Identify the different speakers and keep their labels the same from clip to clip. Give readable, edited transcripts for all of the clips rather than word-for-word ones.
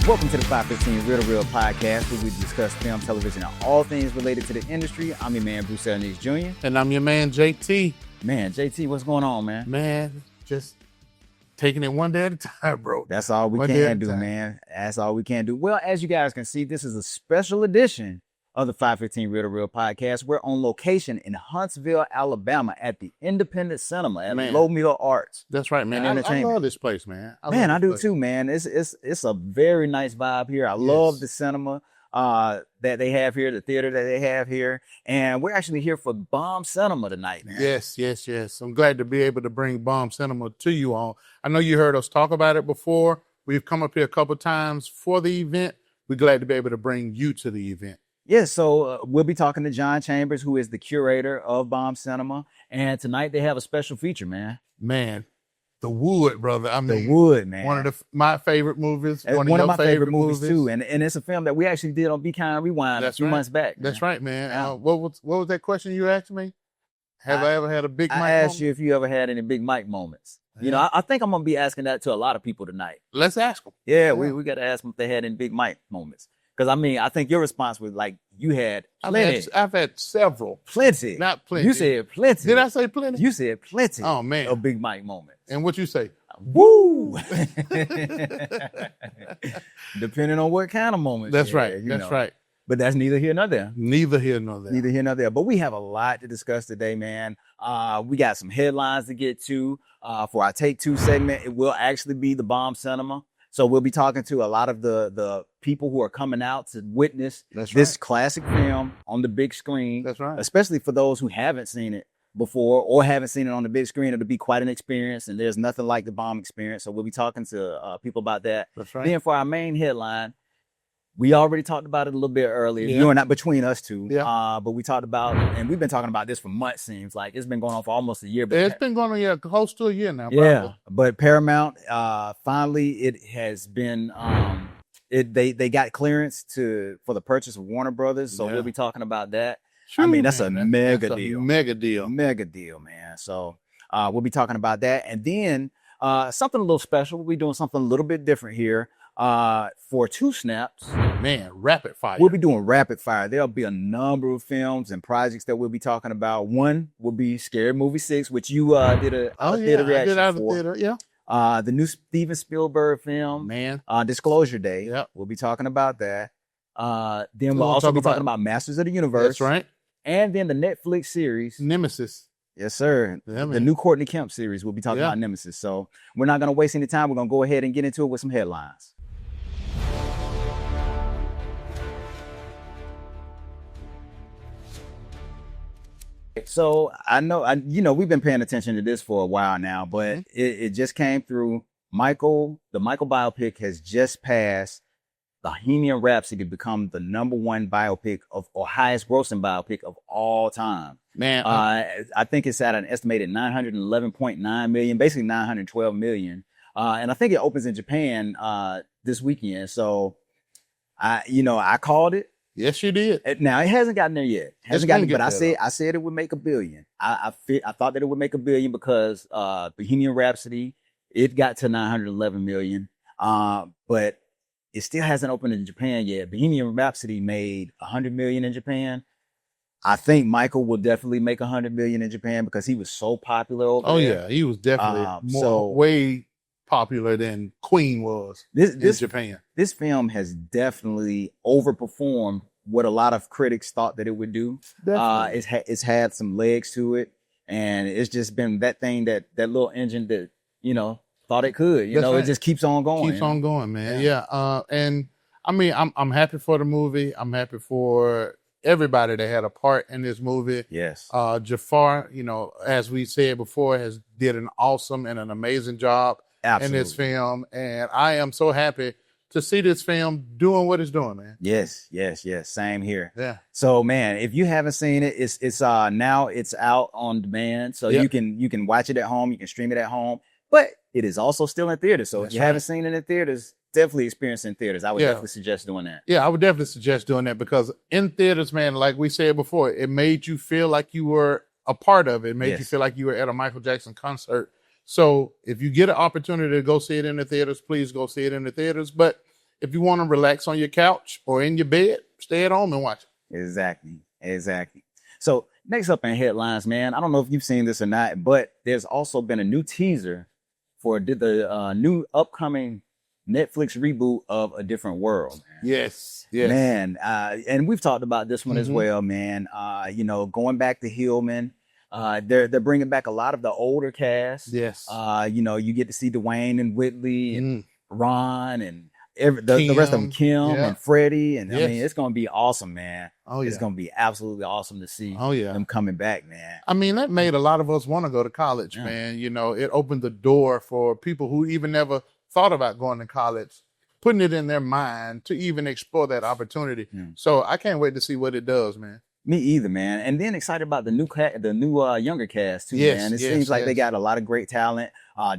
Speaker 1: Welcome to the 515 Real podcast, where we discuss film, television, and all things related to the industry. I'm your man, Bruce Elnix Jr.
Speaker 2: And I'm your man, JT.
Speaker 1: Man, JT, what's going on, man?
Speaker 2: Man, just taking it one day at a time, bro.
Speaker 1: That's all we can do, man. That's all we can do. Well, as you guys can see, this is a special edition of the 515 Real podcast. We're on location in Huntsville, Alabama at the Independent Cinema at Lowe Mill Arts.
Speaker 2: That's right, man. I love this place, man.
Speaker 1: I do too, man. It's a very nice vibe here. I love the cinema that they have here, the theater that they have here. And we're actually here for B.O.M B Cinema tonight, man.
Speaker 2: Yes. I'm glad to be able to bring B.O.M B Cinema to you all. I know you heard us talk about it before. We've come up here a couple times for the event. We're glad to be able to bring you to the event.
Speaker 1: Yeah, so we'll be talking to John Chambers, who is the curator of B.O.M B Cinema. And tonight they have a special feature, man.
Speaker 2: Man, The Wood, brother. I mean,
Speaker 1: The Wood, man.
Speaker 2: One of my favorite movies.
Speaker 1: One of my favorite movies, too. And it's a film that we actually did on Be Kind Rewind a few months back.
Speaker 2: That's right, man. What was that question you asked me? Have I ever had a big mic moment?
Speaker 1: I asked you if you ever had any big mic moments. You know, I think I'm going to be asking that to a lot of people tonight.
Speaker 2: Let's ask them.
Speaker 1: Yeah, we got to ask them if they had any big mic moments. Because, I mean, I think your response was like, you had plenty.
Speaker 2: I've had several.
Speaker 1: Plenty.
Speaker 2: Not plenty.
Speaker 1: You said plenty.
Speaker 2: Did I say plenty?
Speaker 1: You said plenty.
Speaker 2: Oh, man.
Speaker 1: Of big mic moments.
Speaker 2: And what you say?
Speaker 1: Woo! Depending on what kind of moments.
Speaker 2: That's right. That's right.
Speaker 1: But that's neither here nor there.
Speaker 2: Neither here nor there.
Speaker 1: Neither here nor there. But we have a lot to discuss today, man. We got some headlines to get to for our Take Two segment. It will actually be the B.O.M B Cinema. So we'll be talking to a lot of the people who are coming out to witness this classic film on the big screen.
Speaker 2: That's right.
Speaker 1: Especially for those who haven't seen it before or haven't seen it on the big screen. It'll be quite an experience, and there's nothing like the B.O.M B experience. So we'll be talking to people about that.
Speaker 2: That's right.
Speaker 1: Then for our main headline, we already talked about it a little bit earlier. You and not between us two.
Speaker 2: Yeah.
Speaker 1: But we talked about, and we've been talking about this for months, seems like. It's been going on for almost a year. But
Speaker 2: it's been going on close to a year now.
Speaker 1: Yeah.
Speaker 2: Probably.
Speaker 1: But Paramount, finally, it has been, they got clearance for the purchase of Warner Brothers. So we'll be talking about that. I mean, that's a mega deal.
Speaker 2: Mega deal.
Speaker 1: Mega deal, man. So we'll be talking about that. And then something a little special. We'll be doing something a little bit different here. For two snaps,
Speaker 2: man, rapid fire.
Speaker 1: We'll be doing rapid fire. There'll be a number of films and projects that we'll be talking about. One will be Scary Movie 6, which you did a theater reaction for.
Speaker 2: Theater, yeah.
Speaker 1: The new Steven Spielberg film,
Speaker 2: man,
Speaker 1: Disclosure Day.
Speaker 2: Yep.
Speaker 1: We'll be talking about that. Then we'll also be talking about Masters of the Universe.
Speaker 2: That's right.
Speaker 1: And then the Netflix series
Speaker 2: Nemesis.
Speaker 1: Yes, sir.
Speaker 2: Yeah,
Speaker 1: the new Courtney Kemp series. We'll be talking about Nemesis. So we're not going to waste any time. We're going to go ahead and get into it with some headlines. So I know, we've been paying attention to this for a while now, but it just came through. The Michael biopic has just passed Bohemian Rhapsody to become the #1 biopic or highest grossing biopic of all time.
Speaker 2: Man,
Speaker 1: I think it's at an estimated 911.9 million, basically 912 million. And I think it opens in Japan this weekend. So I called it.
Speaker 2: Yes, you did.
Speaker 1: Now it hasn't gotten there yet. But I said it would make $1 billion. I thought that it would make $1 billion because Bohemian Rhapsody, it got to 911 million. But it still hasn't opened in Japan yet. Bohemian Rhapsody made 100 million in Japan. I think Michael will definitely make 100 million in Japan because he was so popular over there.
Speaker 2: Oh yeah, he was definitely way popular than Queen was in Japan.
Speaker 1: This film has definitely overperformed what a lot of critics thought that it would do. It's had some legs to it, and it's just been that thing that little engine that thought it could. It just keeps on going.
Speaker 2: Keeps on going, man. Yeah. And I mean, I'm happy for the movie. I'm happy for everybody that had a part in this movie.
Speaker 1: Yes.
Speaker 2: Jafar, as we said before, did an awesome and an amazing job in this film. And I am so happy to see this film doing what it's doing, man.
Speaker 1: Yes. Same here.
Speaker 2: Yeah.
Speaker 1: So, man, if you haven't seen it, it's now it's out on demand. So you can watch it at home. You can stream it at home. But it is also still in theaters. So if you haven't seen it in theaters, definitely experience it in theaters. I would definitely suggest doing that.
Speaker 2: Yeah, I would definitely suggest doing that because in theaters, man, like we said before, it made you feel like you were a part of it. It made you feel like you were at a Michael Jackson concert. So if you get an opportunity to go see it in the theaters, please go see it in the theaters. But if you want to relax on your couch or in your bed, stay at home and watch it.
Speaker 1: Exactly. So next up in headlines, man, I don't know if you've seen this or not, but there's also been a new teaser for the new upcoming Netflix reboot of A Different World. Man.
Speaker 2: Yes.
Speaker 1: Man, and we've talked about this one as well, man. Going back to Hillman, they're bringing back a lot of the older cast.
Speaker 2: Yes.
Speaker 1: You get to see Dwayne and Whitley and Ron and the rest of them, Kim and Freddie. And I mean, it's going to be awesome, man.
Speaker 2: Oh, yeah.
Speaker 1: It's going to be absolutely awesome to see them coming back, man.
Speaker 2: I mean, that made a lot of us want to go to college, man. You know, it opened the door for people who even never thought about going to college, putting it in their mind to even explore that opportunity. So I can't wait to see what it does, man.
Speaker 1: Me either, man. And then excited about the new younger cast too, man. It seems like they got a lot of great talent.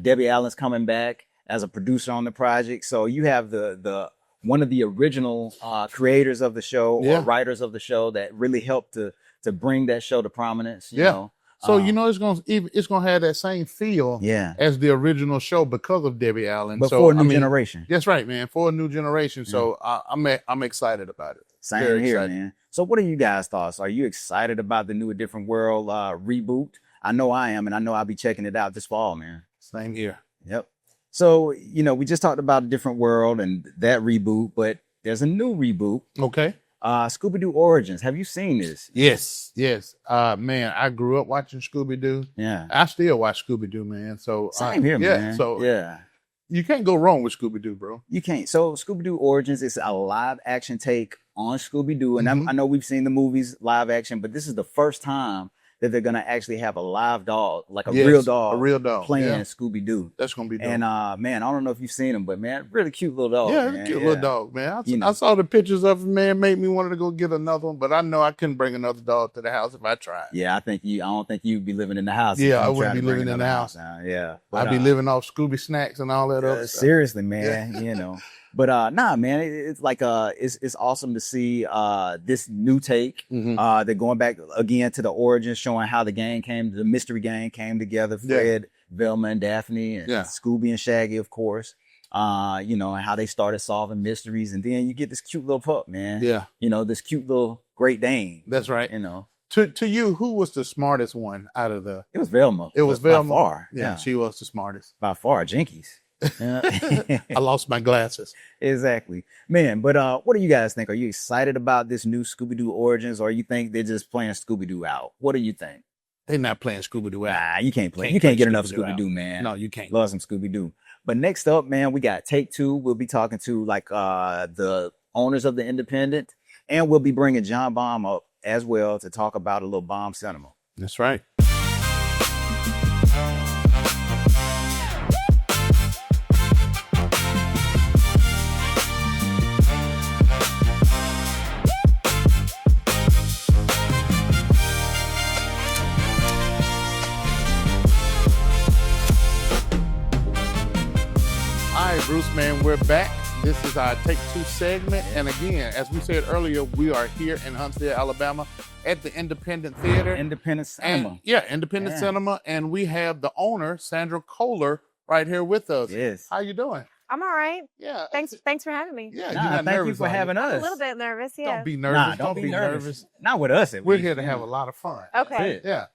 Speaker 1: Debbie Allen's coming back as a producer on the project. So you have the one of the original creators of the show or writers of the show that really helped to bring that show to prominence. You know?
Speaker 2: So it's gonna have that same feel as the original show because of Debbie Allen.
Speaker 1: But for a new generation.
Speaker 2: That's right, man. For a new generation. So I'm excited about it.
Speaker 1: Same here, man. So what are you guys' thoughts? Are you excited about the new A Different World reboot? I know I am, and I know I'll be checking it out this fall, man.
Speaker 2: Same here.
Speaker 1: Yep. So, we just talked about A Different World and that reboot, but there's a new reboot.
Speaker 2: Okay.
Speaker 1: Scooby-Doo Origins. Have you seen this?
Speaker 2: Yes. Man, I grew up watching Scooby-Doo. Yeah. I still watch Scooby-Doo, man. So
Speaker 1: same here, man.
Speaker 2: So you can't go wrong with Scooby-Doo, bro.
Speaker 1: You can't. So Scooby-Doo Origins is a live action take on Scooby-Doo. And I know we've seen the movies live action, but this is the first time that they're gonna actually have a live dog, like a real dog playing Scooby-Doo.
Speaker 2: That's gonna be dope.
Speaker 1: And man, I don't know if you've seen him, but man, really cute little dog.
Speaker 2: Yeah, man. Cute little dog, man. I saw the pictures of him, man, made me want to go get another one, but I know I couldn't bring another dog to the house if I tried.
Speaker 1: Yeah, I don't think you'd be living in the house.
Speaker 2: Yeah, I wouldn't be living in the house.
Speaker 1: Yeah.
Speaker 2: I'd be living off Scooby snacks and all that other stuff.
Speaker 1: Seriously, man, But nah, man, it's like it's awesome to see this new take. They're going back again to the origins, showing how the mystery gang came together. Fred, Velma, and Daphne, and Scooby and Shaggy, of course. And how they started solving mysteries, and then you get this cute little pup, man. Yeah, this cute little Great Dane.
Speaker 2: That's right. To you, who was the smartest one out of the?
Speaker 1: It was Velma.
Speaker 2: It was Velma.
Speaker 1: By far.
Speaker 2: Yeah, she was the smartest
Speaker 1: by far. Jinkies.
Speaker 2: I lost my glasses.
Speaker 1: Exactly, man. But what do you guys think? Are you excited about this new Scooby-Doo Origins, or you think they're just playing Scooby-Doo out? What do you think?
Speaker 2: They're not playing Scooby-Doo out.
Speaker 1: Nah, you can't play. You can't get enough Scooby-Doo, man.
Speaker 2: No, you can't.
Speaker 1: Love some Scooby-Doo. But next up, man, we got Take Two. We'll be talking to the owners of the Independent, and we'll be bringing John Baum up as well to talk about a little B.O.M Cinema.
Speaker 2: That's right. Bruce, man, we're back. This is our Take Two segment. And again, as we said earlier, we are here in Huntsville, Alabama at the Independent Theater.
Speaker 1: Independent Cinema.
Speaker 2: Independent Cinema. And we have the owner, Sandra Koehler, right here with us.
Speaker 1: Yes.
Speaker 2: How you doing?
Speaker 3: I'm all right.
Speaker 2: Yeah.
Speaker 3: Thanks for having me.
Speaker 2: Yeah,
Speaker 1: thank you for having us.
Speaker 3: I'm a little bit nervous, yeah.
Speaker 2: Don't be nervous.
Speaker 1: Don't be nervous. Not with us.
Speaker 2: We're here to have a lot of fun.
Speaker 3: Okay.
Speaker 2: Yeah.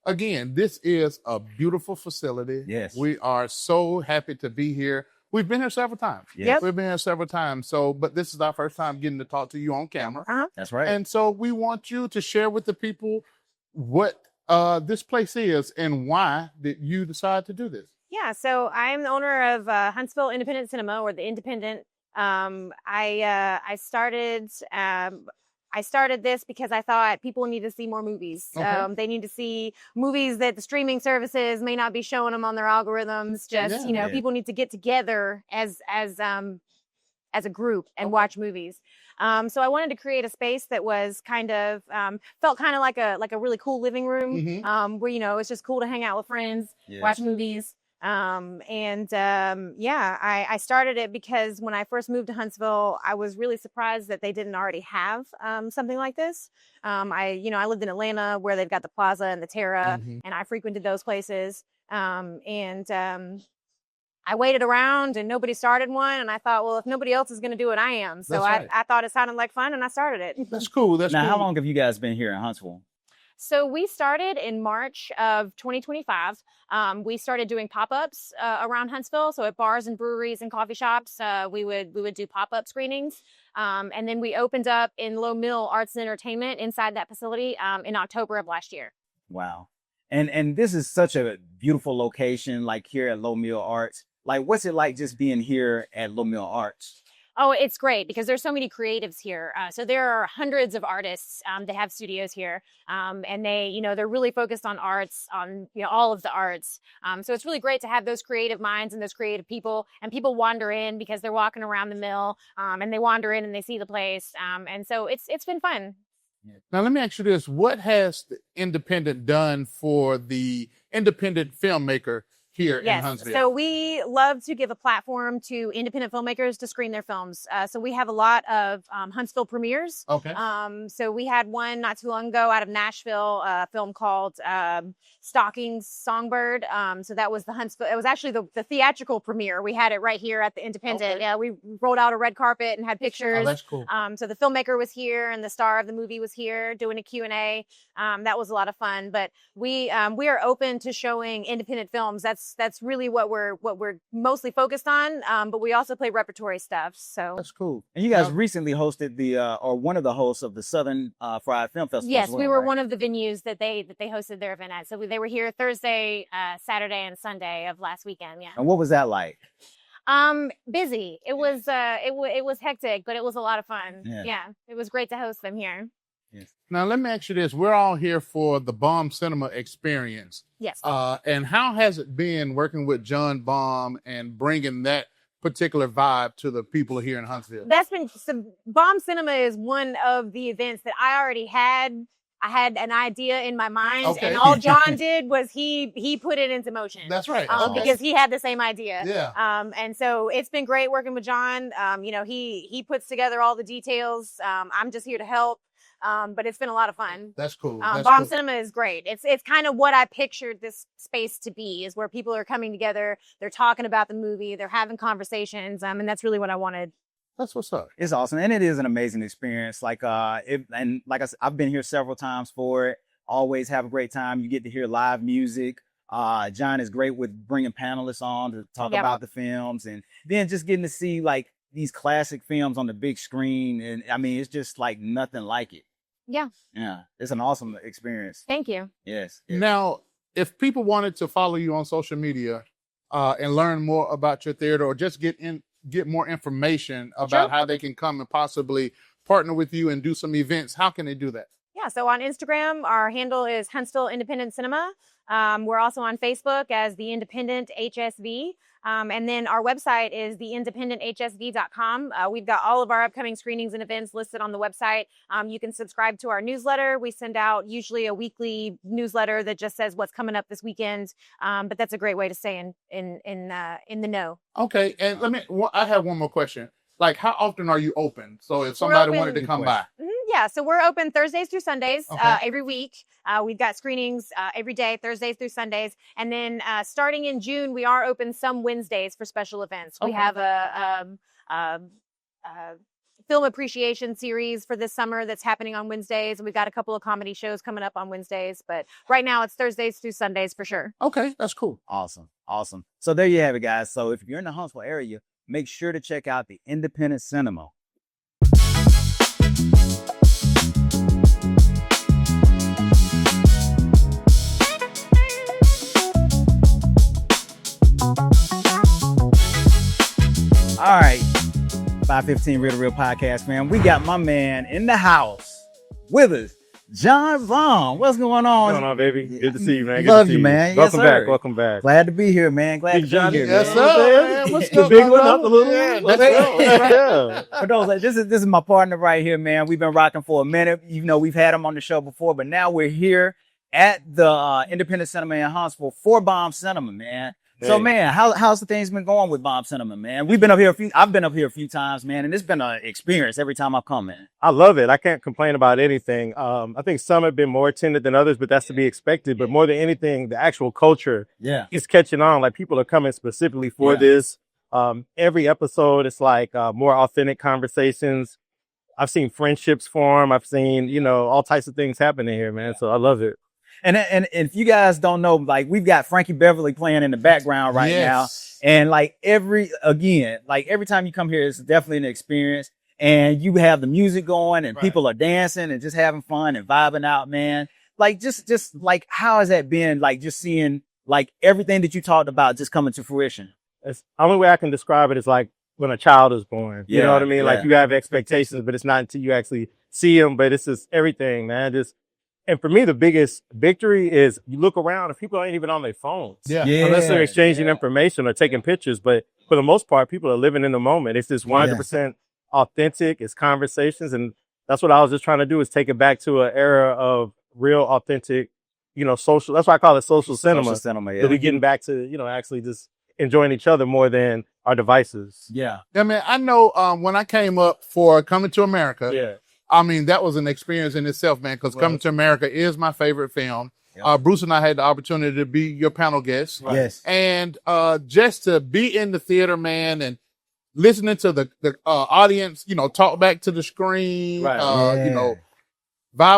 Speaker 2: Again, this is a beautiful facility.
Speaker 1: Yes.
Speaker 2: We are so happy to be here. We've been here several times.
Speaker 3: Yes.
Speaker 2: We've been here several times. But this is our first time getting to talk to you on camera.
Speaker 3: Uh-huh.
Speaker 1: That's right.
Speaker 2: And so we want you to share with the people what this place is and why did you decide to do this?
Speaker 3: Yeah, so I'm the owner of Huntsville Independent Cinema, or the Independent. I started this because I thought people need to see more movies.
Speaker 2: Okay.
Speaker 3: They need to see movies that the streaming services may not be showing them on their algorithms. People need to get together as a group and watch movies. So I wanted to create a space that was kind of felt kind of like a really cool living room, where it's just cool to hang out with friends, watch movies. I started it because when I first moved to Huntsville, I was really surprised that they didn't already have something like this. I lived in Atlanta where they've got the Plaza and the Terra, and I frequented those places. I I waited around and nobody started one. And I thought, well, if nobody else is going to do it, I am. So I thought it sounded like fun and I started it.
Speaker 2: That's cool. That's
Speaker 1: now,
Speaker 2: cool.
Speaker 1: how long have you guys been here in Huntsville?
Speaker 3: So we started in March of 2025. We started doing pop-ups around Huntsville. So at bars and breweries and coffee shops, we would do pop-up screenings. And then we opened up in Lowe Mill Arts and Entertainment inside that facility in October of last year.
Speaker 1: Wow. And this is such a beautiful location, like here at Lowe Mill Arts. Like, what's it like just being here at Lowe Mill Arts?
Speaker 3: Oh, it's great because there's so many creatives here. So there are hundreds of artists that have studios here, and they, they're really focused on arts, on all of the arts. So it's really great to have those creative minds and those creative people. And people wander in because they're walking around the mill, and they wander in and they see the place. And so it's been fun.
Speaker 2: Now let me ask you this: what has the Independent done for the independent filmmaker here in Huntsville?
Speaker 3: So we love to give a platform to independent filmmakers to screen their films. So we have a lot of Huntsville premieres.
Speaker 2: Okay.
Speaker 3: So we had one not too long ago out of Nashville, a film called Stalking Songbird. So that was the Huntsville. It was actually the theatrical premiere. We had it right here at the Independent.
Speaker 2: Okay.
Speaker 3: Yeah, we rolled out a red carpet and had pictures.
Speaker 2: Oh, that's cool.
Speaker 3: So the filmmaker was here and the star of the movie was here doing a Q&A. That was a lot of fun. But we are open to showing independent films. That's really what we're mostly focused on. But we also play repertory stuff. So
Speaker 2: that's cool.
Speaker 1: And you guys recently hosted or one of the hosts of the Southern Fried Film Festival.
Speaker 3: Yes, we were one of the venues that they hosted their event at. So they were here Thursday, Saturday, and Sunday of last weekend. Yeah.
Speaker 1: And what was that like?
Speaker 3: Busy. It was it was hectic, but it was a lot of fun.
Speaker 1: Yeah.
Speaker 3: It was great to host them here.
Speaker 1: Yes.
Speaker 2: Now let me ask you this: we're all here for the B.O.M B Cinema experience.
Speaker 3: Yes.
Speaker 2: And how has it been working with John B.O.M B and bringing that particular vibe to the people here in Huntsville?
Speaker 3: That's been B.O.M B Cinema is one of the events that I already had. I had an idea in my mind, and all John did was he put it into motion.
Speaker 2: That's right.
Speaker 3: Because he had the same idea.
Speaker 2: Yeah.
Speaker 3: And so it's been great working with John. He puts together all the details. I'm just here to help. But it's been a lot of fun.
Speaker 2: That's cool.
Speaker 3: B.O.M B Cinema is great. It's kind of what I pictured this space to be, is where people are coming together, they're talking about the movie, they're having conversations, and that's really what I wanted.
Speaker 2: That's what's up.
Speaker 1: It's awesome, and it is an amazing experience. Like and like I said, I've been here several times for it. Always have a great time. You get to hear live music. John is great with bringing panelists on to talk about the films, and then just getting to see like these classic films on the big screen. And I mean, it's just like nothing like it.
Speaker 3: Yeah.
Speaker 1: It's an awesome experience.
Speaker 3: Thank you.
Speaker 1: Yes.
Speaker 2: Now, if people wanted to follow you on social media and learn more about your theater, or just get more information about how they can come and possibly partner with you and do some events, how can they do that?
Speaker 3: Yeah, so on Instagram, our handle is Huntsville Independent Cinema. We're also on Facebook as The Independent HSV. And then our website is theindependenthsv.com. We've got all of our upcoming screenings and events listed on the website. You can subscribe to our newsletter. We send out usually a weekly newsletter that just says what's coming up this weekend. But that's a great way to stay in the know.
Speaker 2: Okay, and I have one more question. Like, how often are you open? So if somebody wanted to come by.
Speaker 3: Yeah, so we're open Thursdays through Sundays every week. We've got screenings every day, Thursdays through Sundays. And then starting in June, we are open some Wednesdays for special events. We have a film appreciation series for this summer that's happening on Wednesdays. And we've got a couple of comedy shows coming up on Wednesdays. But right now, it's Thursdays through Sundays for sure.
Speaker 2: Okay, that's cool.
Speaker 1: Awesome. So there you have it, guys. So if you're in the Huntsville area, make sure to check out the Independent Cinema. All right, 515 Real podcast, man. We got my man in the house with us, John B.O.M B. What's going on?
Speaker 4: What's going on, baby? Good to see you, man.
Speaker 1: Love you, man.
Speaker 4: Welcome back. Welcome back.
Speaker 1: Glad to be here, man. Glad to be here.
Speaker 2: Yes,
Speaker 1: man.
Speaker 2: sir. What's
Speaker 4: The
Speaker 2: up,
Speaker 4: big
Speaker 2: my
Speaker 4: one,
Speaker 2: brother?
Speaker 4: not the little one. Let's go. Yeah.
Speaker 1: For those, this is my partner right here, man. We've been rocking for a minute. You know, we've had him on the show before, but now we're here at the Independent Cinema in Huntsville for B.O.M B Cinema, man. So man, how's the things been going with B.O.M B Cinema, man? We've been up here I've been up here a few times, man, and it's been an experience every time I've come in.
Speaker 4: I love it. I can't complain about anything. I think some have been more attended than others, but that's to be expected. But more than anything, the actual culture is catching on. Like people are coming specifically for this. Every episode, it's like more authentic conversations. I've seen friendships form. I've seen, all types of things happening here, man. So I love it.
Speaker 1: And if you guys don't know, like we've got Frankie Beverly playing in the background right now. And like every time you come here, it's definitely an experience. And you have the music going and people are dancing and just having fun and vibing out, man. Like just like, how has that been? Like just seeing like everything that you talked about just coming to fruition.
Speaker 4: It's the only way I can describe it is like when a child is born. You know what I mean? Like you have expectations, but it's not until you actually see them. But it's just everything, man. And for me, the biggest victory is you look around and people ain't even on their phones. Unless they're exchanging information or taking pictures. But for the most part, people are living in the moment. It's just 100% authentic. It's conversations. And that's what I was just trying to do, is take it back to an era of real authentic, social. That's why I call it social cinema.
Speaker 1: Social cinema,
Speaker 4: That we're getting back to, actually just enjoying each other more than our devices.
Speaker 2: Yeah, man, I know when I came up for Coming to America, I mean, that was an experience in itself, man, because Coming to America is my favorite film. Bruce and I had the opportunity to be your panel guests.
Speaker 1: Yes.
Speaker 2: And just to be in the theater, man, and listening to the audience, talk back to the screen, vibe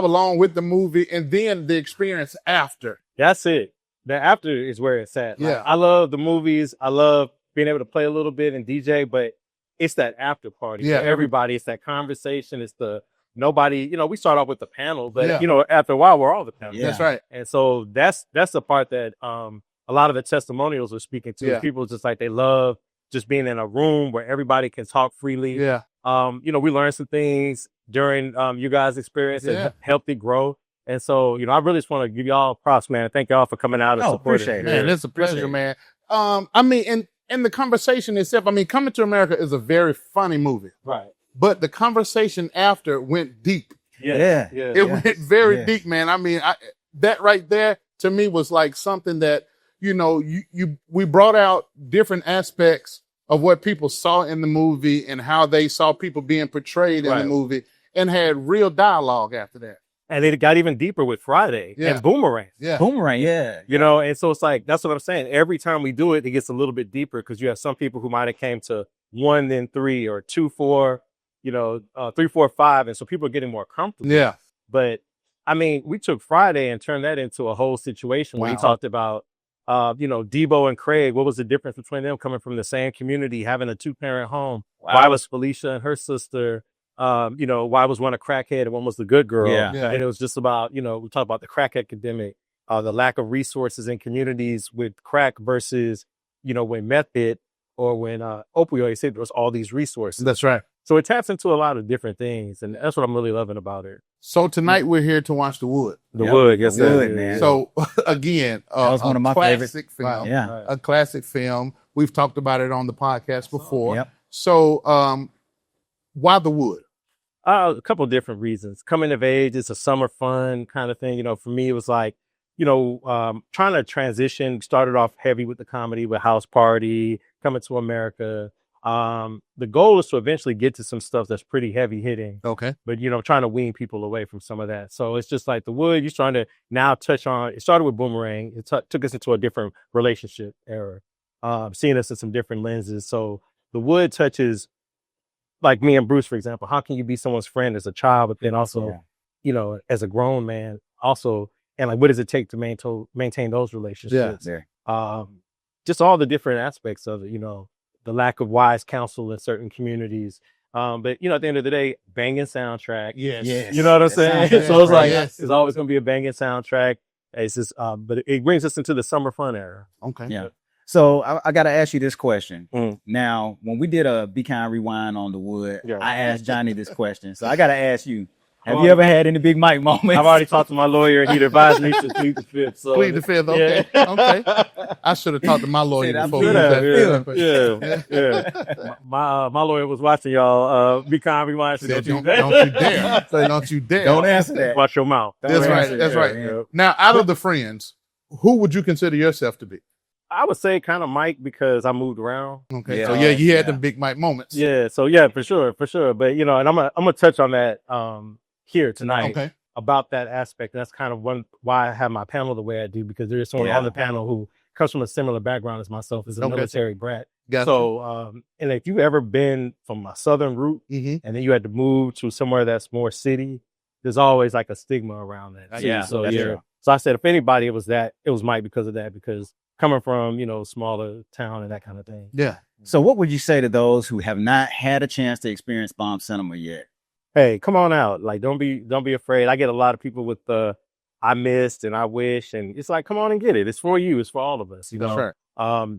Speaker 2: along with the movie, and then the experience after.
Speaker 4: That's it. The after is where it's at. Like, I love the movies. I love being able to play a little bit and DJ, but it's that after party for everybody. It's that conversation. It's the nobody, we start off with the panel, but after a while we're all the panel.
Speaker 2: That's right.
Speaker 4: And so that's the part that a lot of the testimonials are speaking to. People just like, they love just being in a room where everybody can talk freely. We learned some things during you guys' experience and helped it grow. And so, I really just want to give y'all props, man. Thank y'all for coming out and supporting.
Speaker 2: Appreciate it. Man, it's a pleasure, man. I mean, and the conversation itself, I mean, Coming to America is a very funny movie.
Speaker 4: Right.
Speaker 2: But the conversation after went deep. It went very deep, man. I mean, that right there to me was like something that, we brought out different aspects of what people saw in the movie and how they saw people being portrayed in the movie, and had real dialogue after that.
Speaker 4: And it got even deeper with Friday and Boomerang.
Speaker 1: Boomerang,
Speaker 4: and so it's like, that's what I'm saying. Every time we do it, it gets a little bit deeper, because you have some people who might have came to 1, then 3, or 2, 4, 3, 4, 5. And so people are getting more comfortable. But I mean, we took Friday and turned that into a whole situation where we talked about, Debo and Craig. What was the difference between them coming from the same community, having a 2-parent home? Why was Felicia and her sister, why was one a crackhead and one was the good girl? And it was just about, we talked about the crack epidemic, the lack of resources in communities with crack versus, when meth hit or when opioids hit, there was all these resources.
Speaker 2: That's right.
Speaker 4: So it taps into a lot of different things, and that's what I'm really loving about it.
Speaker 2: So tonight we're here to watch The Wood.
Speaker 4: The Wood, yes,
Speaker 1: man.
Speaker 2: So again,
Speaker 1: that was one of my favorite
Speaker 2: films. A classic film. We've talked about it on the podcast before. So why The Wood?
Speaker 4: A couple of different reasons. Coming of age, it's a summer fun kind of thing. For me, it was like, trying to transition. Started off heavy with the comedy with House Party, Coming to America. The goal is to eventually get to some stuff that's pretty heavy hitting.
Speaker 2: Okay.
Speaker 4: But, trying to wean people away from some of that. So it's just like The Wood, you're trying to now touch on, it started with Boomerang. It took us into a different relationship era, seeing us in some different lenses. So The Wood touches, like me and Bruce, for example. How can you be someone's friend as a child, but then also, as a grown man also, and like, what does it take to maintain those relationships? Just all the different aspects of it, the lack of wise counsel in certain communities. But, at the end of the day, banging soundtrack.
Speaker 2: Yes.
Speaker 4: You know what I'm saying? So it's like, it's always going to be a banging soundtrack. It's just, but it brings us into the summer fun era.
Speaker 2: Okay.
Speaker 1: Yeah. So I got to ask you this question. Now, when we did a Be Kind Rewind on The Wood, I asked Johnny this question. So I got to ask you, have you ever had any big mic moments?
Speaker 4: I've already talked to my lawyer. He'd advised me to plead the fifth. So.
Speaker 2: Plead the fifth, okay. Okay. I should have talked to my lawyer before we did
Speaker 4: that. My lawyer was watching y'all. Be Kind Rewind.
Speaker 2: Don't you dare. Say, don't you dare.
Speaker 1: Don't answer that.
Speaker 4: Watch your mouth.
Speaker 2: That's right. Now, out of the friends, who would you consider yourself to be?
Speaker 4: I would say kind of Mike because I moved around.
Speaker 2: Okay, so you had the big Mike moments.
Speaker 4: Yeah, so yeah, for sure. But and I'm gonna touch on that here tonight about that aspect. That's kind of why I have my panel the way I do, because there's someone on the panel who comes from a similar background as myself, as a military brat.
Speaker 2: Gotcha.
Speaker 4: So and if you've ever been from a southern route and then you had to move to somewhere that's more city, there's always like a stigma around that.
Speaker 1: Yeah.
Speaker 4: So so I said if anybody it was Mike because of that, because coming from, smaller town and that kind of thing.
Speaker 2: Yeah.
Speaker 1: So what would you say to those who have not had a chance to experience B.O.M B Cinema yet?
Speaker 4: Hey, come on out. Like, don't be afraid. I get a lot of people with I missed and I wish, and it's like, come on and get it. It's for you. It's for all of us.
Speaker 2: That's right.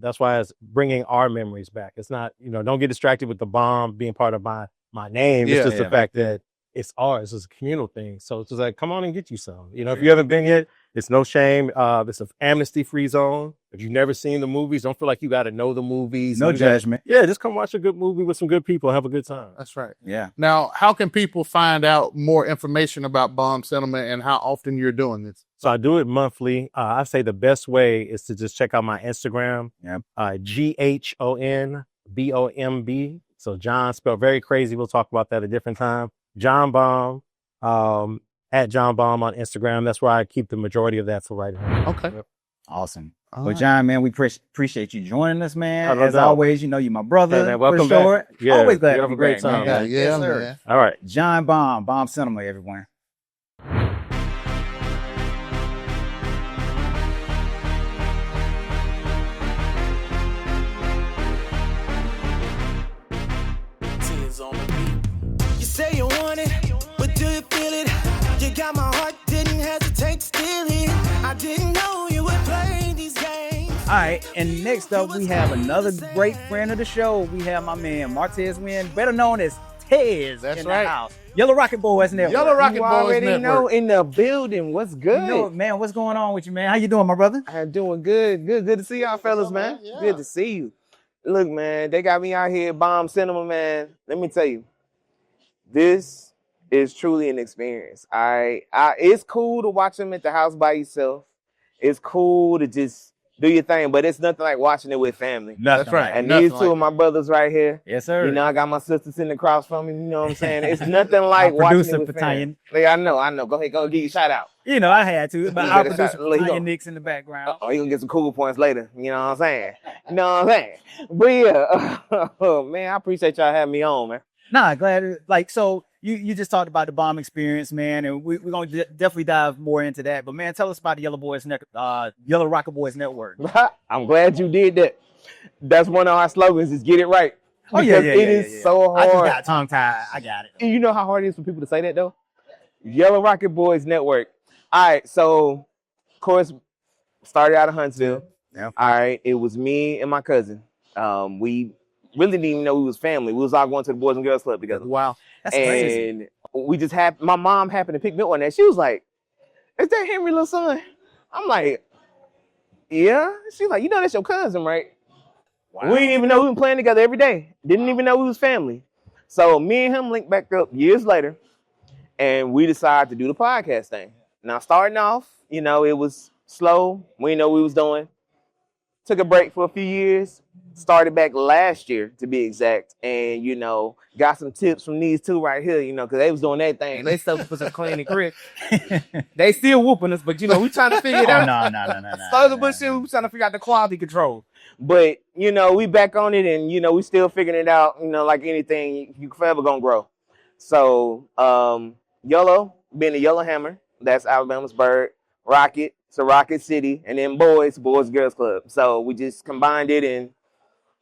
Speaker 4: That's why it's bringing our memories back. It's not, don't get distracted with the bomb being part of my name. It's just the fact that it's ours. It's a communal thing. So it's just like, come on and get you some. If you haven't been yet, it's no shame. It's an amnesty-free zone. If you've never seen the movies, don't feel like you got to know the movies.
Speaker 1: No judgment.
Speaker 4: Just come watch a good movie with some good people and have a good time.
Speaker 2: That's right.
Speaker 1: Yeah.
Speaker 2: Now, how can people find out more information about B.O.M Cinema and how often you're doing this?
Speaker 4: So I do it monthly. I say the best way is to just check out my Instagram.
Speaker 1: Yeah.
Speaker 4: GHONBOMB. So John spelled very crazy. We'll talk about that a different time. John B.O.M. At John B.O.M on Instagram. That's where I keep the majority of that for right now.
Speaker 2: Okay.
Speaker 4: Yep.
Speaker 1: Awesome.
Speaker 2: All
Speaker 1: Well,
Speaker 2: right.
Speaker 1: John, man, we always you joining us, man.
Speaker 4: No
Speaker 1: As
Speaker 4: doubt.
Speaker 1: always, you're my brother.
Speaker 4: Man, welcome
Speaker 1: for sure.
Speaker 4: back. Yeah,
Speaker 1: Always glad
Speaker 4: you
Speaker 1: to
Speaker 4: have
Speaker 1: be
Speaker 4: a great
Speaker 1: back,
Speaker 4: time.
Speaker 1: man.
Speaker 2: Yeah,
Speaker 1: sir.
Speaker 2: man.
Speaker 4: All right.
Speaker 1: John B.O.M Cinema, everyone.
Speaker 5: Tezz on the beat. You say you want it, but do you feel it? You got my heart, didn't hesitate to steal it. I didn't know you would play these games.
Speaker 1: All right, and next up, we have another great friend of the show. We have my man, Martez Wynn, better known as Tezz.
Speaker 2: That's
Speaker 1: in
Speaker 2: right.
Speaker 1: The house. Yellow Rocket Boyz Network.
Speaker 2: Yellow Rocket
Speaker 6: You
Speaker 2: Boyz
Speaker 6: already
Speaker 2: Network.
Speaker 6: know, in the building. What's good?
Speaker 1: Man, what's going on with you, man? How you doing, my brother?
Speaker 6: I'm doing good. Good to see y'all fellas, man.
Speaker 2: Yeah.
Speaker 6: Good to see you. Look, man, they got me out here at B.O.M Cinema, man. Let me tell you, this is truly an experience. It's cool to watch them at the house by yourself. It's cool to just do your thing, but it's nothing like watching it with family.
Speaker 1: Nothing.
Speaker 2: That's right.
Speaker 6: And
Speaker 2: Nothing
Speaker 6: these two
Speaker 2: like
Speaker 6: of my brothers right here.
Speaker 1: Yes, sir.
Speaker 6: I got my sister sitting across from me. You know what I'm saying? It's nothing like watching
Speaker 1: producer,
Speaker 6: it with family.
Speaker 1: Patanian.
Speaker 6: Yeah, I know. Go ahead, go give you a shout out.
Speaker 1: I had to, but
Speaker 6: You
Speaker 1: our
Speaker 6: better
Speaker 1: producer,
Speaker 6: shot- let you go.
Speaker 1: Patanian Nick's in the background.
Speaker 6: Oh, you gonna get some cool points later. You know what I'm saying? But yeah, oh, man, I appreciate y'all having me on, man.
Speaker 1: Nah, glad. So you just talked about the B.O.M experience, man, and we're gonna definitely dive more into that. But man, tell us about the Yellow Rocket Boyz Network.
Speaker 6: I'm glad you did that. That's one of our slogans: is get it right.
Speaker 1: Oh yeah,
Speaker 6: Because it is so
Speaker 1: I just
Speaker 6: hard.
Speaker 1: got tongue tied. I got it.
Speaker 6: You know how hard it is for people to say that though? Yellow Rocket Boyz Network. All right, so of course, started out of Huntsville.
Speaker 1: Yeah.
Speaker 6: All right, it was me and my cousin. We really didn't even know we was family. We was all going to the Boys and Girls Club together.
Speaker 1: Wow, that's crazy.
Speaker 6: And we just my mom happened to pick me up one day. She was like, "Is that Henry, little son?" I'm like, "Yeah." She's like, "That's your cousin, right?"
Speaker 1: Wow.
Speaker 6: We didn't even know we were playing together every day. Didn't even know we was family. So me and him linked back up years later, and we decided to do the podcast thing. Now starting off, it was slow. We didn't know what we was doing. Took a break for a few years. Started back last year, to be exact. And, got some tips from these two right here, because they was doing that thing. They stuff was clean and correct. They still whooping us, but, we trying to figure it out.
Speaker 1: No.
Speaker 6: Slowly but surely, we trying to figure out the quality control. But, we back on it and, we still figuring it out, like anything, you forever gonna grow. So, Yellow, being the Yellow Hammer, that's Alabama's bird. Rocket, it's a Rocket City. And then Boys Girls Club. So we just combined it, and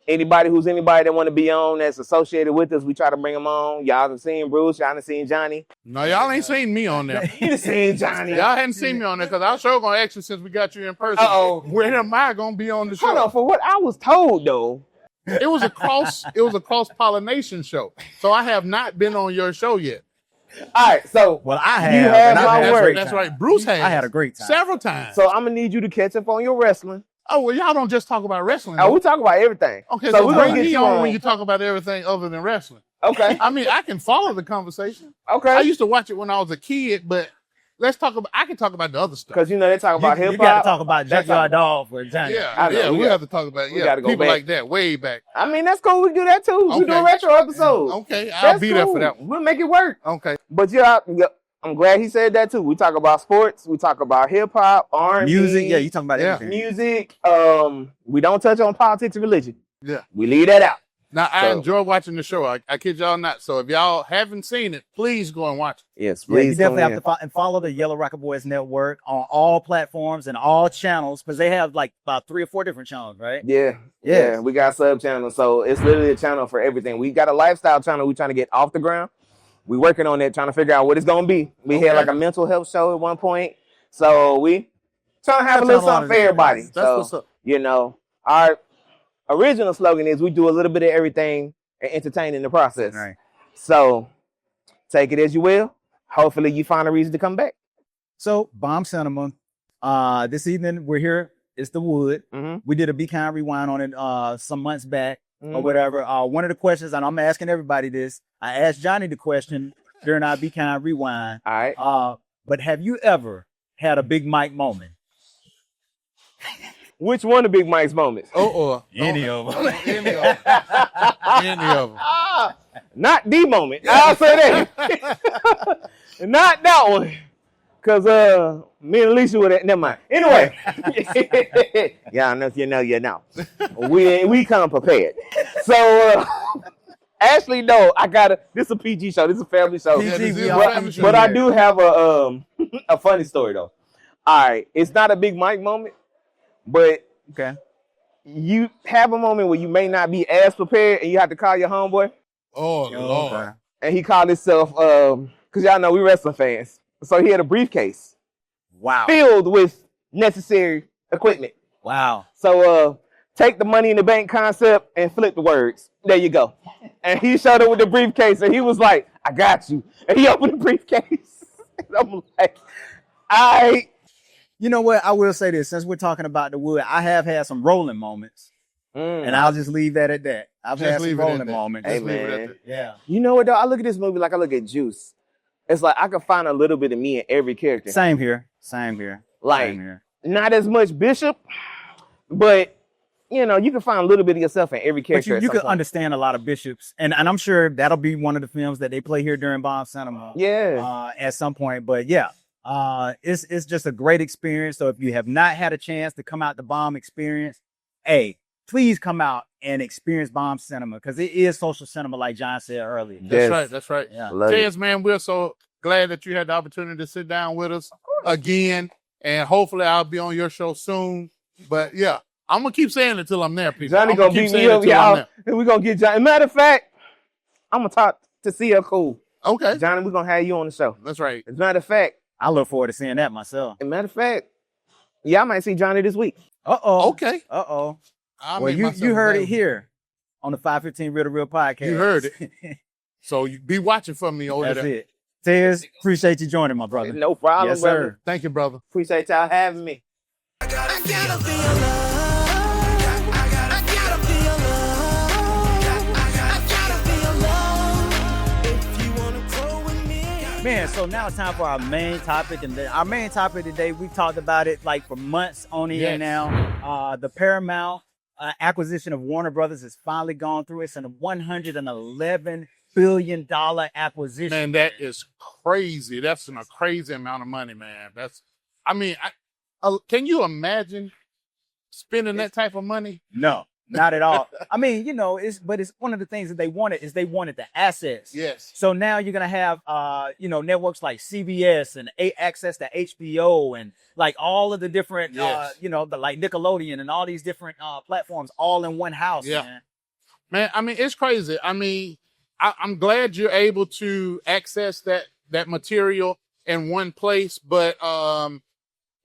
Speaker 6: anybody that want to be on that's associated with us, we try to bring them on. Y'all done seen Bruce, y'all done seen Johnny.
Speaker 2: No, y'all ain't seen me on there.
Speaker 6: You done seen Johnny.
Speaker 2: Y'all hadn't seen me on there because I was sure gonna ask you since we got you in person.
Speaker 6: Uh-oh.
Speaker 2: When am I gonna be on the show?
Speaker 6: Hold on, for what I was told though.
Speaker 2: It was a cross-pollination show. So I have not been on your show yet.
Speaker 6: All right, so
Speaker 1: Well, I have.
Speaker 6: You
Speaker 1: and
Speaker 6: have
Speaker 1: I've
Speaker 6: my
Speaker 1: had a
Speaker 6: word.
Speaker 1: great
Speaker 2: That's
Speaker 1: time.
Speaker 2: right. Bruce has.
Speaker 1: I had a great time.
Speaker 2: Several times.
Speaker 6: I'm gonna need you to catch up on your wrestling.
Speaker 2: Oh, well, y'all don't just talk about wrestling.
Speaker 6: We talk about everything.
Speaker 2: Okay, so
Speaker 6: we're
Speaker 2: bring
Speaker 6: gonna get
Speaker 2: me
Speaker 6: you
Speaker 2: on when you talk about everything other than wrestling.
Speaker 6: Okay.
Speaker 2: I mean, I can follow the conversation.
Speaker 6: Okay.
Speaker 2: I used to watch it when I was a kid, but let's talk about. I can talk about the other stuff
Speaker 6: because they talk about hip hop.
Speaker 1: You got to talk about Junkyard Dog for Johnny.
Speaker 2: Yeah, we have to talk about people
Speaker 6: back.
Speaker 2: like that way back.
Speaker 6: I mean, that's cool. We do that too. We do a retro episode.
Speaker 2: Okay, I'll be there for that one.
Speaker 6: We'll make it work.
Speaker 2: Okay,
Speaker 6: but I'm glad he said that too. We talk about sports. We talk about hip hop, R&B,
Speaker 1: music. Yeah, you talking about everything.
Speaker 6: Music. We don't touch on politics and religion.
Speaker 2: Yeah,
Speaker 6: we leave that out.
Speaker 2: Now, I enjoy watching the show. I kid y'all not. So if y'all haven't seen it, please go and watch it.
Speaker 6: Yes, please.
Speaker 1: You definitely have to follow the Yellow Rocket Boyz Network on all platforms and all channels because they have like about 3 or 4 different channels, right?
Speaker 6: Yeah. We got sub channels. So it's literally a channel for everything. We got a lifestyle channel we're trying to get off the ground. We're working on it, trying to figure out what it's going to be. We had like a mental health show at one point. So we trying to have a little something for everybody.
Speaker 2: That's what's up.
Speaker 6: Our original slogan is we do a little bit of everything and entertain in the process.
Speaker 1: Right.
Speaker 6: So take it as you will. Hopefully you find a reason to come back.
Speaker 1: So B.O.M B Cinema. This evening we're here. It's the Wood.
Speaker 6: Mm-hmm.
Speaker 1: We did a Be Kind Rewind on it some months back or whatever. One of the questions, and I'm asking everybody this. I asked Johnny the question during our Be Kind Rewind.
Speaker 6: All right.
Speaker 1: But have you ever had a Big Mike moment?
Speaker 6: Which one of Big Mike's moments?
Speaker 1: Any of them.
Speaker 2: Any of them.
Speaker 6: Not the moment. I'll say that. Not that one. Because me and Alicia would have, never mind. Anyway. Y'all know if you know, you know. We come prepared. So, Ashley, no, this is a PG show. This is a family show. But I do have a funny story, though. All right. It's not a Big Mike moment. But you have a moment where you may not be as prepared and you have to call your homeboy.
Speaker 2: Oh, Lord.
Speaker 6: And he called himself, because y'all know we wrestling fans. So he had a briefcase.
Speaker 1: Wow.
Speaker 6: Filled with necessary equipment.
Speaker 1: Wow.
Speaker 6: So take the money in the bank concept and flip the words. There you go. And he showed up with the briefcase and he was like, I got you. And he opened the briefcase. And I'm like,
Speaker 1: You know what? I will say this. Since we're talking about the Wood, I have had some rolling moments. And I'll just leave that at that. I've had some rolling moments.
Speaker 6: Hey, man.
Speaker 1: Yeah.
Speaker 6: You know what, though? I look at this movie like I look at Juice. It's like I can find a little bit of me in every character.
Speaker 1: Same here.
Speaker 6: Like, not as much Bishop, but, you can find a little bit of yourself in every character.
Speaker 1: But you can understand a lot of Bishops. And I'm sure that'll be one of the films that they play here during B.O.M B Cinema.
Speaker 6: Yeah.
Speaker 1: At some point. But, yeah. It's just a great experience. So if you have not had a chance to come out the B.O.M experience, please come out and experience B.O.M Cinema because it is social cinema, like John said earlier.
Speaker 2: That's right.
Speaker 1: Yeah.
Speaker 2: Tezz, man, we're so glad that you had the opportunity to sit down with us again, and hopefully I'll be on your show soon. But yeah, I'm gonna keep saying it till I'm there, people.
Speaker 6: Johnny gonna beat me up, y'all, and we're gonna get Johnny. Matter of fact, I'm gonna talk to see her cool.
Speaker 2: Okay,
Speaker 6: Johnny, we're gonna have you on the show.
Speaker 2: That's right.
Speaker 6: As a matter of fact,
Speaker 1: I look forward to seeing that myself.
Speaker 6: As a matter of fact, y'all might see Johnny this week.
Speaker 2: Okay.
Speaker 1: Well, you heard it here on the 515 Real podcast.
Speaker 2: You heard it. So you be watching for me over
Speaker 1: there.
Speaker 2: That's
Speaker 1: it. Tezz, appreciate you joining, my brother.
Speaker 6: No problem,
Speaker 1: yes,
Speaker 6: brother.
Speaker 1: Sir.
Speaker 2: Thank you, brother.
Speaker 6: Appreciate y'all having me.
Speaker 5: I gotta feel love. I gotta feel love. I gotta feel love. If you wanna grow with me.
Speaker 1: Man, so now it's time for our main topic. And our main topic today, we've talked about it like for months on here now. The Paramount acquisition of Warner Brothers has finally gone through. It's a $111 billion acquisition.
Speaker 2: Man, that is crazy. That's a crazy amount of money, man. Can you imagine spending that type of money?
Speaker 1: No, not at all. I mean, it's one of the things that they wanted the assets.
Speaker 2: Yes.
Speaker 1: So now you're going to have, networks like CBS and access to HBO and like all of the different, like Nickelodeon and all these different platforms all in one house.
Speaker 2: Yeah. Man, I mean, it's crazy. I mean, I'm glad you're able to access that material in one place, but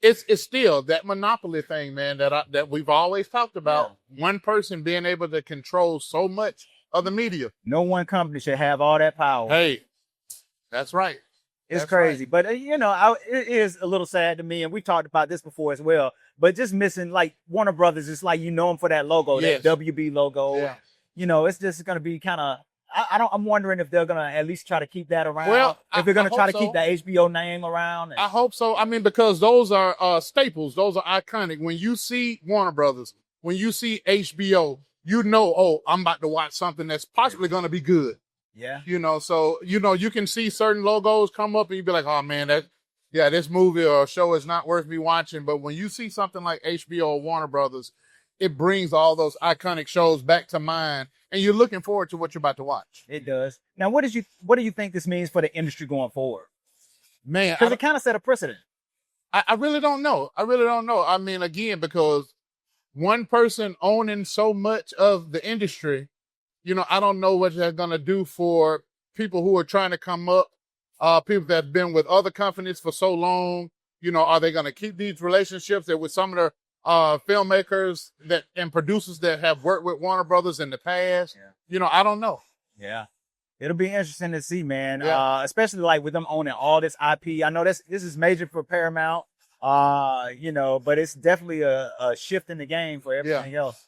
Speaker 2: it's still that monopoly thing, man, that we've always talked about. Yeah. One person being able to control so much of the media.
Speaker 1: No one company should have all that power.
Speaker 2: Hey, that's right.
Speaker 1: It's crazy, but it is a little sad to me, and we've talked about this before as well. But just missing like Warner Brothers, it's like them for that logo, that WB logo.
Speaker 2: Yeah.
Speaker 1: It's just going to be kind of. I'm wondering if they're gonna at least try to keep that around.
Speaker 2: Well,
Speaker 1: if they're gonna try to
Speaker 2: so.
Speaker 1: keep the HBO name around.
Speaker 2: I hope so. I mean, because those are staples. Those are iconic. When you see Warner Brothers, when you see HBO, you know, oh, I'm about to watch something that's possibly going to be good.
Speaker 1: Yeah.
Speaker 2: You know, so, you know, you can see certain logos come up and you be like, oh man, this movie or show is not worth me watching. But when you see something like HBO or Warner Brothers, it brings all those iconic shows back to mind, and you're looking forward to what you're about to watch.
Speaker 1: It does. Now, what do you think this means for the industry going forward?
Speaker 2: Man,
Speaker 1: because it kind of set a precedent.
Speaker 2: I really don't know. I mean, again, because one person owning so much of the industry, you know, I don't know what they're going to do for people who are trying to come up, people that have been with other companies for so long. You know, are they going to keep these relationships that with some of the filmmakers and producers that have worked with Warner Brothers in the past? Yeah. You know, I don't know.
Speaker 1: Yeah. It'll be interesting to see, man. Yeah. Especially like with them owning all this IP. I know this is major for Paramount, you know, but it's definitely a shift in the game for everything else.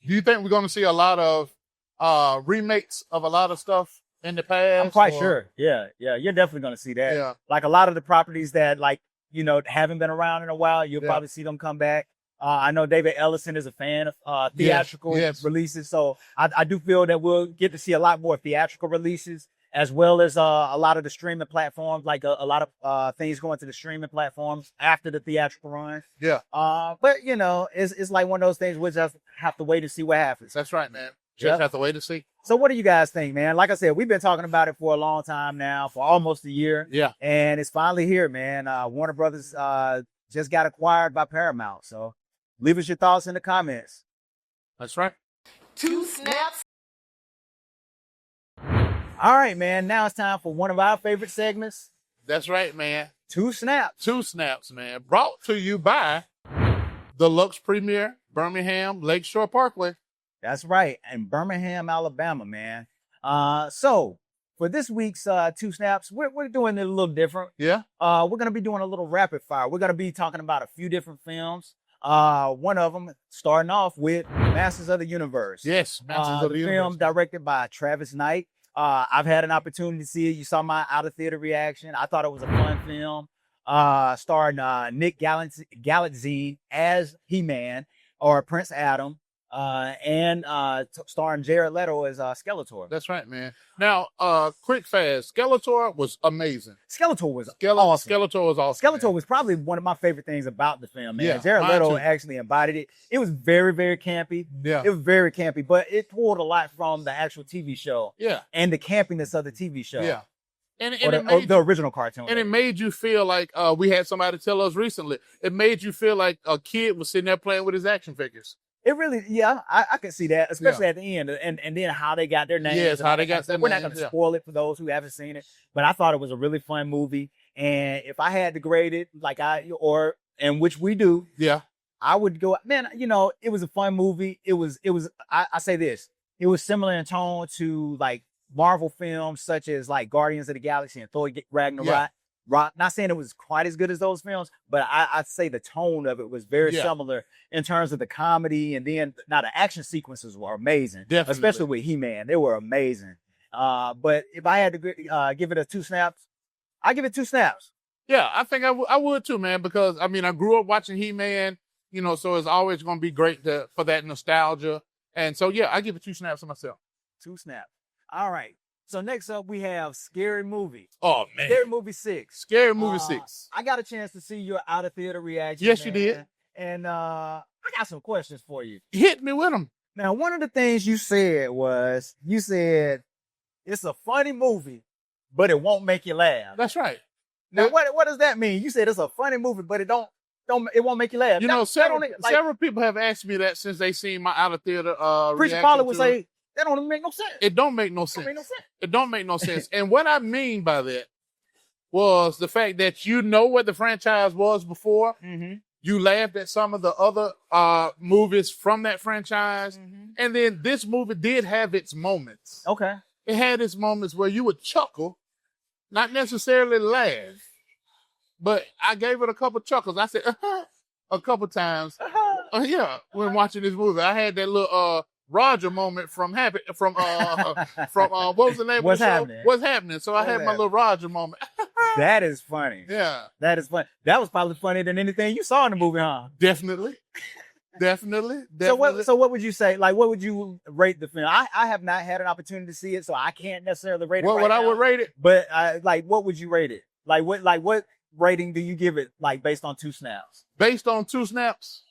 Speaker 2: Do you think we're going to see a lot of remakes of a lot of stuff in the past?
Speaker 1: I'm quite sure. Yeah. You're definitely going to see that. Yeah. Like a lot of the properties that, like, you know, haven't been around in a while, you'll probably see them come back. I know David Ellison is a fan of theatrical releases, so I do feel that we'll get to see a lot more theatrical releases, as well as a lot of the streaming platforms, like a lot of things going to the streaming platforms after the theatrical run.
Speaker 2: Yeah.
Speaker 1: But you know, it's like one of those things we just have to wait to see what happens.
Speaker 2: That's right, man. Just have to wait to see.
Speaker 1: So what do you guys think, man? Like I said, we've been talking about it for a long time now, for almost a year.
Speaker 2: Yeah.
Speaker 1: And it's finally here, man. Warner Brothers just got acquired by Paramount, so leave us your thoughts in the comments.
Speaker 2: That's right.
Speaker 5: 2 snaps.
Speaker 1: All right, man. Now it's time for one of our favorite segments.
Speaker 2: That's right, man.
Speaker 1: 2 snaps.
Speaker 2: 2 snaps, man. Brought to you by the Lux Premier, Birmingham Lakeshore Parkway.
Speaker 1: That's right. In Birmingham, Alabama, man. So for this week's 2 snaps, we're doing it a little different.
Speaker 2: Yeah.
Speaker 1: We're going to be doing a little rapid fire. We're going to be talking about a few different films. One of them starting off with Masters of the Universe.
Speaker 2: Yes, Masters of the Universe.
Speaker 1: Film directed by Travis Knight. I've had an opportunity to see it. You saw my out of theater reaction. I thought it was a fun film. Starring Nick Galitzine as He-Man or Prince Adam. And starring Jared Leto as Skeletor.
Speaker 2: That's right, man. Now, quick fast, Skeletor was amazing.
Speaker 1: Skeletor was awesome.
Speaker 2: Skeletor was awesome.
Speaker 1: Skeletor was probably one of my favorite things about the film, man. Yeah, Jared Leto actually embodied it. It was very, very campy.
Speaker 2: Yeah.
Speaker 1: It was very campy, but it pulled a lot from the actual TV show.
Speaker 2: Yeah.
Speaker 1: And the campiness of the TV show.
Speaker 2: Yeah. And
Speaker 1: the original cartoon.
Speaker 2: And it made you feel like, we had somebody tell us recently, it made you feel like a kid was sitting there playing with his action figures.
Speaker 1: It really, I can see that, especially at the end, and then how they got their names.
Speaker 2: Yes, how they got their names.
Speaker 1: We're not going to spoil it for those who haven't seen it, but I thought it was a really fun movie. And if I had to grade it, and which we do, I would go, man. You know, it was a fun movie. It was. I say this, it was similar in tone to like Marvel films such as like Guardians of the Galaxy and Thor Ragnarok.
Speaker 2: Yeah.
Speaker 1: Not saying it was quite as good as those films, but I'd say the tone of it was very similar in terms of the comedy. And then now the action sequences were amazing,
Speaker 2: definitely,
Speaker 1: especially with He-Man. They were amazing. But if I had to give it a 2 snaps, I give it 2 snaps.
Speaker 2: Yeah, I think I would too, man, because I mean, I grew up watching He-Man, you know, so it's always going to be great for that nostalgia. And so, yeah, I give it 2 snaps to myself.
Speaker 1: 2 snaps. All right. So next up, we have Scary Movie.
Speaker 2: Oh, man.
Speaker 1: Scary Movie 6.
Speaker 2: Scary Movie 6.
Speaker 1: I got a chance to see your out-of-theater reaction.
Speaker 2: Yes, you did.
Speaker 1: And I got some questions for you.
Speaker 2: Hit me with them.
Speaker 1: Now, one of the things you said was, it's a funny movie, but it won't make you laugh.
Speaker 2: That's right.
Speaker 1: Now, what does that mean? You said it's a funny movie, but it won't make you laugh.
Speaker 2: You know, several people have asked me that since they seen my out-of-theater reaction.
Speaker 1: Preacher Paula would say, that don't even make no sense.
Speaker 2: It don't make no sense. It don't make no sense. And what I mean by that was the fact that you know what the franchise was before.
Speaker 1: Mm-hmm.
Speaker 2: You laughed at some of the other movies from that franchise.
Speaker 1: Mm-hmm.
Speaker 2: And then this movie did have its moments.
Speaker 1: Okay.
Speaker 2: It had its moments where you would chuckle, not necessarily laugh. But I gave it a couple chuckles. I said, a couple times.
Speaker 1: Uh-huh.
Speaker 2: When watching this movie. I had that little Roger moment from what was the name
Speaker 1: What's
Speaker 2: of the show?
Speaker 1: Happening?
Speaker 2: What's Happening? So I had my little Roger moment.
Speaker 1: That is funny.
Speaker 2: Yeah.
Speaker 1: That is funny. That was probably funnier than anything you saw in the movie, huh?
Speaker 2: Definitely.
Speaker 1: So what would you say? Like, what would you rate the film? I have not had an opportunity to see it, so I can't necessarily rate it.
Speaker 2: What I would rate it?
Speaker 1: But like, what would you rate it? Like what rating do you give it? Like based on 2 snaps?
Speaker 2: Based on 2 snaps?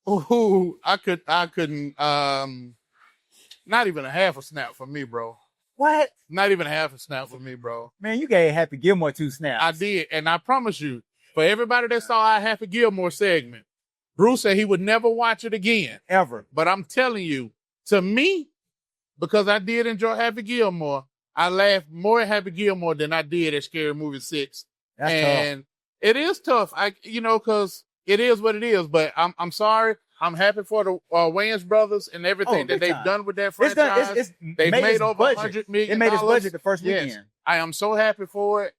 Speaker 2: Ooh, I couldn't. Not even a half a snap for me, bro.
Speaker 1: What?
Speaker 2: Not even a half a snap for me, bro.
Speaker 1: Man, you gave Happy Gilmore 2 snaps.
Speaker 2: I did, and I promise you, for everybody that saw our Happy Gilmore segment, Bruce said he would never watch it again.
Speaker 1: Ever.
Speaker 2: But I'm telling you, to me, because I did enjoy Happy Gilmore, I laughed more at Happy Gilmore than I did at Scary Movie 6.
Speaker 1: That's
Speaker 2: and tough. It is tough. Because it is what it is. But I'm sorry. I'm happy for the Wayans brothers and everything that they've done with that franchise. They've made over $100 million.
Speaker 1: It made its budget the first weekend.
Speaker 2: I am so happy for it.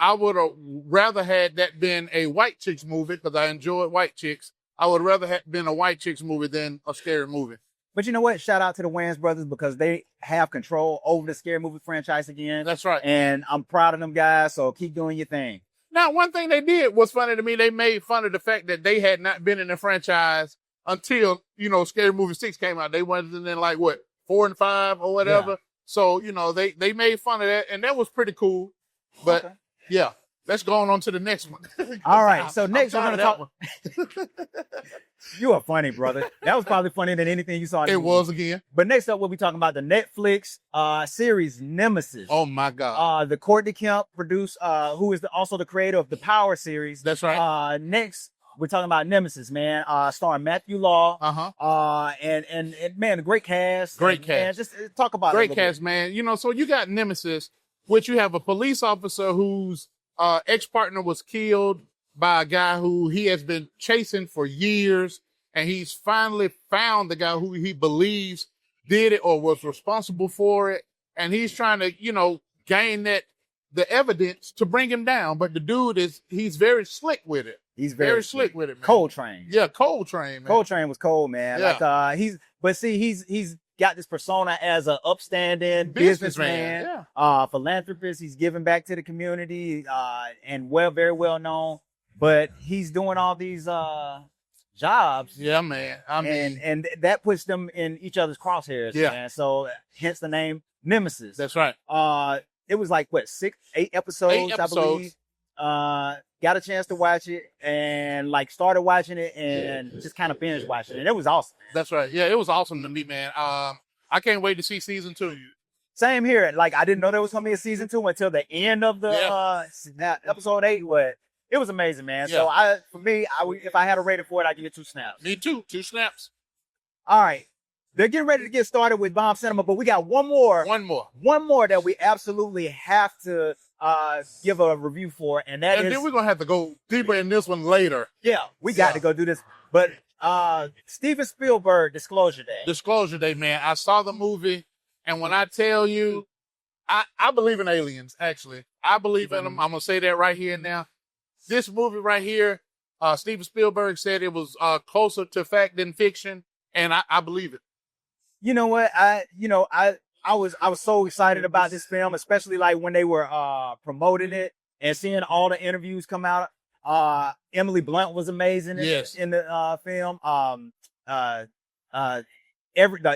Speaker 2: I would have rather had that been a white chicks movie because I enjoyed white chicks. I would rather have been a white chicks movie than a scary movie.
Speaker 1: But you know what? Shout out to the Wayans brothers because they have control over the scary movie franchise again.
Speaker 2: That's right.
Speaker 1: And I'm proud of them guys. So keep doing your thing.
Speaker 2: Now, one thing they did was funny to me. They made fun of the fact that they had not been in the franchise until, Scary Movie 6 came out. They went in like, 4 and 5 or whatever. Yeah. So, they made fun of that, and that was pretty cool. But, yeah, let's go on to the next one.
Speaker 1: All right, so next we're going to talk. You are funny, brother. That was probably funnier than anything you saw.
Speaker 2: It was again.
Speaker 1: But next up, we'll be talking about the Netflix series Nemesis.
Speaker 2: Oh, my God.
Speaker 1: The Courtney Kemp produced, who is also the creator of the Power series.
Speaker 2: That's right.
Speaker 1: Next, we're talking about Nemesis, man, starring Matthew Law. And man, a great cast.
Speaker 2: Great cast.
Speaker 1: Man, just talk about
Speaker 2: great cast, man. So you got Nemesis, which you have a police officer whose ex-partner was killed by a guy who he has been chasing for years, and he's finally found the guy who he believes did it or was responsible for it, and he's trying to, gain the evidence to bring him down. But the dude he's very slick with it.
Speaker 1: He's very
Speaker 2: slick with it, man.
Speaker 1: Coltrane.
Speaker 2: Yeah, Coltrane, man.
Speaker 1: Coltrane was cold, man.
Speaker 2: Yeah.
Speaker 1: He's got this persona as an upstanding businessman, philanthropist. He's giving back to the community, and very well known. But he's doing all these jobs.
Speaker 2: Yeah, man.
Speaker 1: And that puts them in each other's crosshairs.
Speaker 2: Yeah.
Speaker 1: Man. So hence the name Nemesis.
Speaker 2: That's right.
Speaker 1: It was like 8 episodes, I believe. Got a chance to watch it and started watching it and just kind of binge watching it. And it was awesome.
Speaker 2: That's right. Yeah, it was awesome to me, man. I can't wait to see season 2.
Speaker 1: Same here. I didn't know there was going to be a season 2 until the end of the episode 8. But it was amazing, man. Yeah. So if I had a rating for it, I'd give it 2 snaps.
Speaker 2: Me too. 2 snaps.
Speaker 1: All right. They're getting ready to get started with B.O.M B Cinema, but we got one more that we absolutely have to give a review for, and then we're
Speaker 2: gonna have to go deeper in this one later.
Speaker 1: Yeah, we got to go do this. But Steven Spielberg, Disclosure Day.
Speaker 2: Disclosure Day, man. I saw the movie, and when I tell you, I believe in aliens. Actually, I believe in them. I'm gonna say that right here and now. This movie right here, Steven Spielberg said it was closer to fact than fiction, and I believe it.
Speaker 1: You know what? I was so excited about this film, especially when they were promoting it and seeing all the interviews come out. Emily Blunt was amazing in the film. The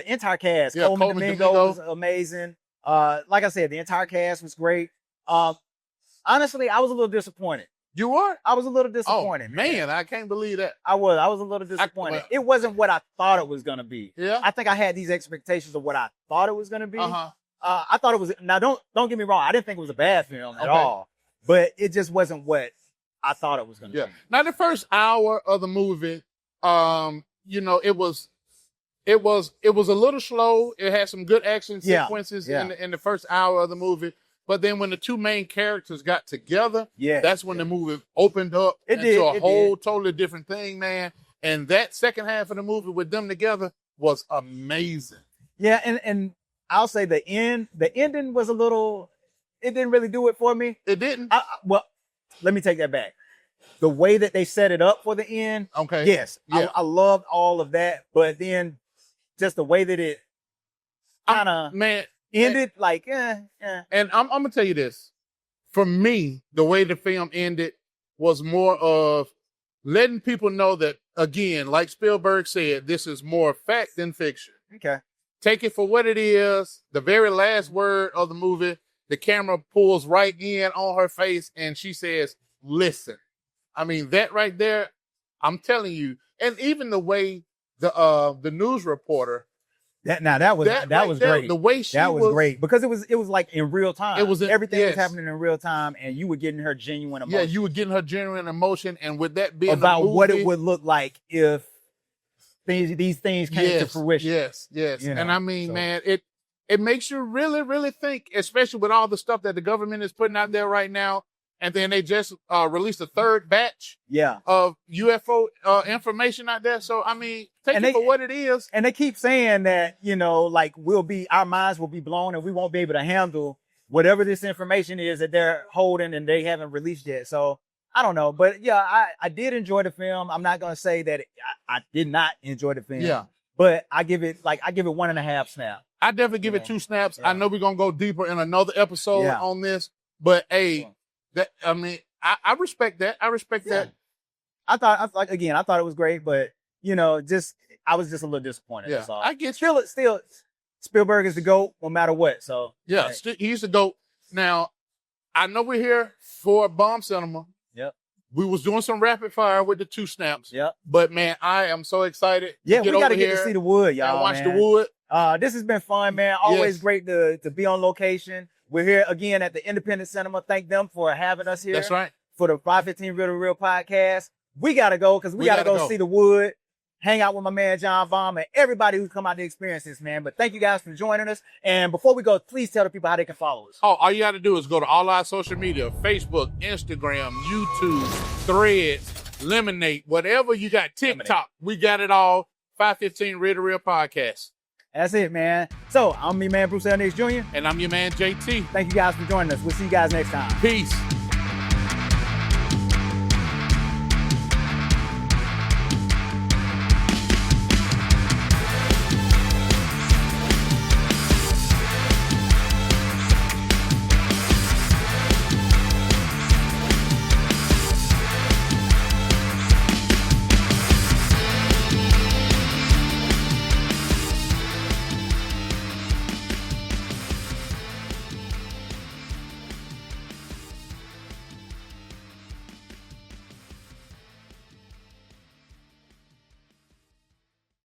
Speaker 1: entire cast, Coleman Domingo was amazing. Like I said, the entire cast was great. Honestly, I was a little disappointed.
Speaker 2: You were?
Speaker 1: I was a little disappointed.
Speaker 2: Oh, man, I can't believe that.
Speaker 1: I was a little disappointed. It wasn't what I thought it was going to be.
Speaker 2: Yeah.
Speaker 1: I think I had these expectations of what I thought it was going to be. I thought it was, now don't get me wrong, I didn't think it was a bad film at all, but it just wasn't what I thought it was going to be.
Speaker 2: Now the first hour of the movie, it was a little slow. It had some good action sequences in the first hour of the movie. But then when the two main characters got together, that's when the movie opened up into a whole totally different thing, man. And that second half of the movie with them together was amazing.
Speaker 1: Yeah, and I'll say the ending was a little, it didn't really do it for me.
Speaker 2: It didn't?
Speaker 1: Well, let me take that back. The way that they set it up for the end,
Speaker 2: okay,
Speaker 1: yes, I loved all of that. But then just the way that it kind of ended,
Speaker 2: And I'm gonna tell you this. For me, the way the film ended was more of letting people know that, again, like Spielberg said, this is more fact than fiction.
Speaker 1: Okay.
Speaker 2: Take it for what it is. The very last word of the movie, the camera pulls right in on her face and she says, listen. I mean, that right there, I'm telling you. And even the way the news reporter,
Speaker 1: that was great.
Speaker 2: The way she
Speaker 1: was great because it was like in real time. Everything was
Speaker 2: yes.
Speaker 1: happening in real time, and you were getting her genuine emotion.
Speaker 2: Yeah, you were getting her genuine emotion, and with that being
Speaker 1: about
Speaker 2: the movie,
Speaker 1: what it would look like if these things came to fruition.
Speaker 2: Yes.
Speaker 1: You know,
Speaker 2: and I mean, man, it makes you really, really think, especially with all the stuff that the government is putting out there right now. And then they just released a third batch of UFO information out there. So, I mean, take it for what it is.
Speaker 1: And they keep saying that, you know, like our minds will be blown and we won't be able to handle whatever this information is that they're holding and they haven't released yet. So, I don't know. But, yeah, I did enjoy the film. I'm not going to say that I did not enjoy the film.
Speaker 2: Yeah.
Speaker 1: But I give it 1.5 snaps.
Speaker 2: I definitely give it 2 snaps. Yeah. I know we're going to go deeper in another episode on this. But, hey... I respect that. I respect that.
Speaker 1: I thought it was great, but you know, I was just a little disappointed.
Speaker 2: Yeah,
Speaker 1: I
Speaker 2: get you.
Speaker 1: Still, Spielberg is the GOAT no matter what. So
Speaker 2: yeah, he's the GOAT. Now, I know we're here for B.O.M B Cinema.
Speaker 1: Yep.
Speaker 2: We was doing some rapid fire with the 2 snaps.
Speaker 1: Yep.
Speaker 2: But man, I am so excited.
Speaker 1: Yeah, we gotta get to see the wood, y'all.
Speaker 2: And watch the wood.
Speaker 1: This has been fun, man. Always great to be on location. We're here again at the Independent Cinema. Thank them for having us here.
Speaker 2: That's right.
Speaker 1: For the 515 Real to Real podcast. We got to go because we got to go see the wood, hang out with my man, John Baum, and everybody who's come out to experience this, man. But thank you guys for joining us. And before we go, please tell the people how they can follow us.
Speaker 2: Oh, all you got to do is go to all our social media, Facebook, Instagram, YouTube, Threads, Lemonade, whatever you got, TikTok. We got it all. 515 Real to Real podcast.
Speaker 1: That's it, man. So I'm your man, Bruce L. Nix Jr.
Speaker 2: And I'm your man, JT.
Speaker 1: Thank you guys for joining us. We'll see you guys next time.
Speaker 2: Peace.